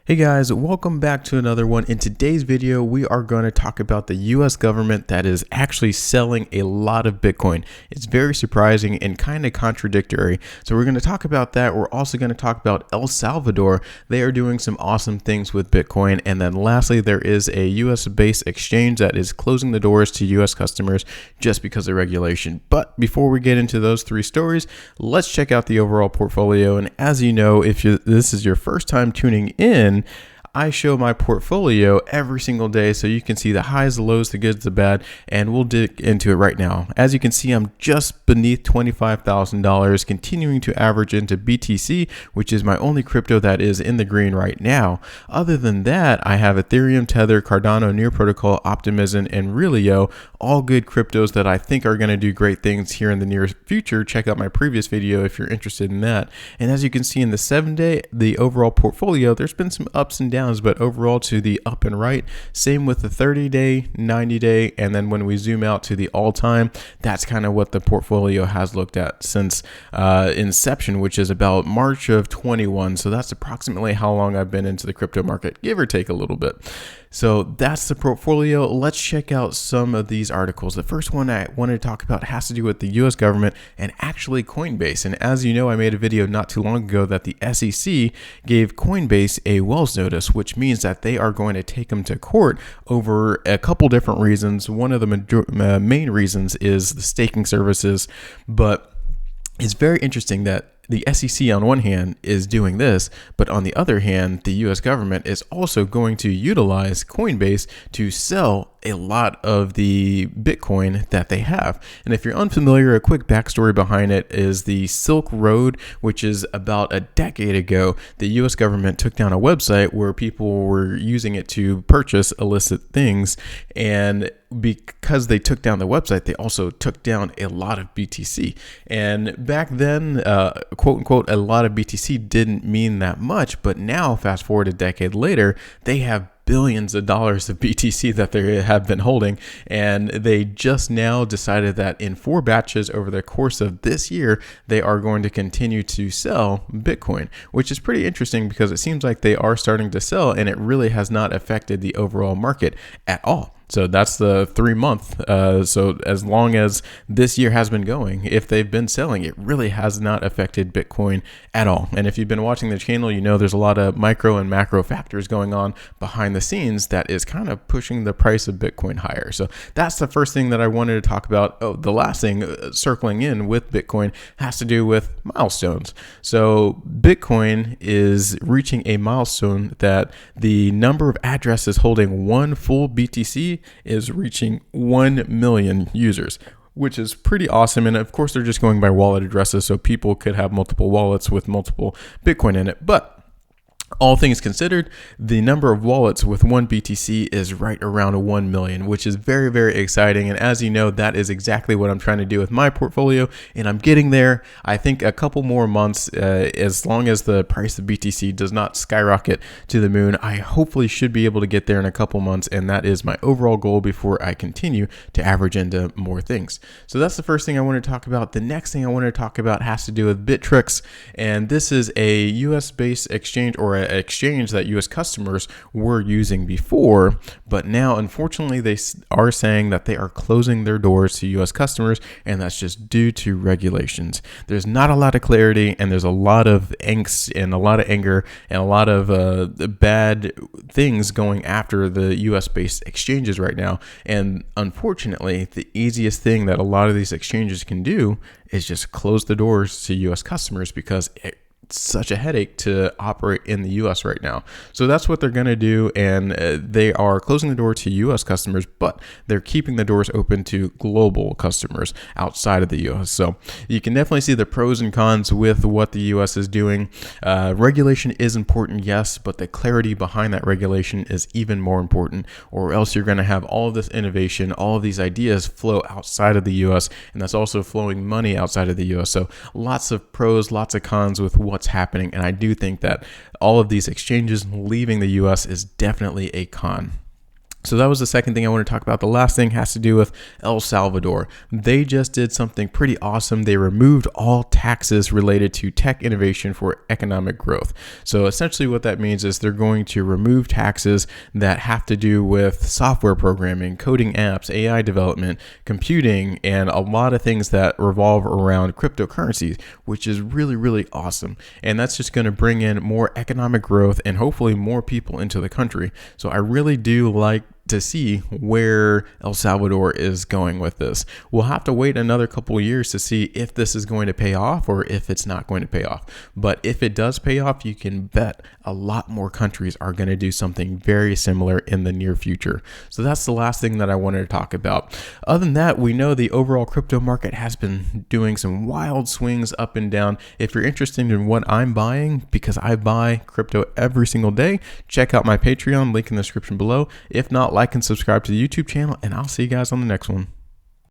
Hey guys, welcome back to another one. In today's video, we are going to talk about the US government that is actually selling a lot of Bitcoin. It's very surprising and kind of contradictory. So we're going to talk about that. We're also going to talk about El Salvador. They are doing some awesome things with Bitcoin. And then lastly, there is a US based exchange that is closing the doors to US customers just because of regulation. But before we get into those three stories, let's check out the overall portfolio. And as you know, if this is your first time tuning in, I show my portfolio every single day so you can see the highs, the lows, the goods, the bad, and we'll dig into it right now. As you can see, I'm just beneath $25,000, continuing to average into BTC, which is my only crypto that is in the green right now. Other than that, I have Ethereum, Tether, Cardano, Near Protocol, Optimism, and Realio, all good cryptos that I think are going to do great things here in the near future. Check out my previous video if you're interested in that. And as you can see in the 7-day, the overall portfolio, there's been some ups and downs, but overall to the up and right. Same with the 30-day, 90-day, and then when we zoom out to the all-time, that's kind of what the portfolio has looked at since inception, which is about March of 21. So that's approximately how long I've been into the crypto market, give or take a little bit. So that's the portfolio. Let's check out some of these articles. The first one I wanted to talk about has to do with the US government and actually Coinbase. And as you know, I made a video not too long ago that the SEC gave Coinbase a Wells notice, which means that they are going to take them to court over a couple different reasons. One of the main reasons is the staking services, but it's very interesting that the SEC on one hand is doing this, but on the other hand, the US government is also going to utilize Coinbase to sell a lot of the Bitcoin that they have. And if you're unfamiliar, a quick backstory behind it is the Silk Road, which is about a decade ago, the US government took down a website where people were using it to purchase illicit things. And because they took down the website, they also took down a lot of BTC. And back then, quote unquote, a lot of BTC didn't mean that much. But now, fast forward a decade later, they have billions of dollars of BTC that they have been holding, and they just now decided that in 4 batches over the course of this year, they are going to continue to sell Bitcoin, which is pretty interesting because it seems like they are starting to sell and it really has not affected the overall market at all. So that's the 3-month. So as long as this year has been going, if they've been selling, it really has not affected Bitcoin at all. And if you've been watching the channel, you know there's a lot of micro and macro factors going on behind the scenes that is kind of pushing the price of Bitcoin higher. So that's the first thing that I wanted to talk about. Oh, the last thing circling in with Bitcoin has to do with milestones. So Bitcoin is reaching a milestone that the number of addresses holding one full BTC is reaching 1 million users, which is pretty awesome. And of course, they're just going by wallet addresses, so people could have multiple wallets with multiple Bitcoin in it. But all things considered, the number of wallets with 1 BTC is right around 1 million, which is very, very exciting. And as you know, that is exactly what I'm trying to do with my portfolio, and I'm getting there. I think a couple more months, as long as the price of BTC does not skyrocket to the moon, I hopefully should be able to get there in a couple months. And that is my overall goal before I continue to average into more things. So that's the first thing I want to talk about. The next thing I want to talk about has to do with Bittrex. And this is a US based exchange, or exchange that US customers were using before, but now unfortunately they are saying that they are closing their doors to US customers, and that's just due to regulations. There's not a lot of clarity, and there's a lot of angst and a lot of anger and a lot of bad things going after the US based exchanges right now. And unfortunately, the easiest thing that a lot of these exchanges can do is just close the doors to US customers, because such a headache to operate in the US right now. So that's what they're going to do, and they are closing the door to US customers, but they're keeping the doors open to global customers outside of the US. So you can definitely see the pros and cons with what the US is doing. Regulation is important, yes, but the clarity behind that regulation is even more important, or else you're going to have all of this innovation, all of these ideas flow outside of the US, and that's also flowing money outside of the US. So lots of pros, lots of cons with what's happening, and I do think that all of these exchanges leaving the US is definitely a con. So that was the second thing I want to talk about. The last thing has to do with El Salvador. They just did something pretty awesome. They removed all taxes related to tech innovation for economic growth. So essentially what that means is they're going to remove taxes that have to do with software programming, coding apps, AI development, computing, and a lot of things that revolve around cryptocurrencies, which is really, really awesome. And that's just going to bring in more economic growth and hopefully more people into the country. So I really do like to see where El Salvador is going with this. We'll have to wait another couple of years to see if this is going to pay off or if it's not going to pay off. But if it does pay off, you can bet a lot more countries are going to do something very similar in the near future. So that's the last thing that I wanted to talk about. Other than that, we know the overall crypto market has been doing some wild swings up and down. If you're interested in what I'm buying, because I buy crypto every single day, check out my Patreon, link in the description below. If not, like and subscribe to the YouTube channel, and I'll see you guys on the next one.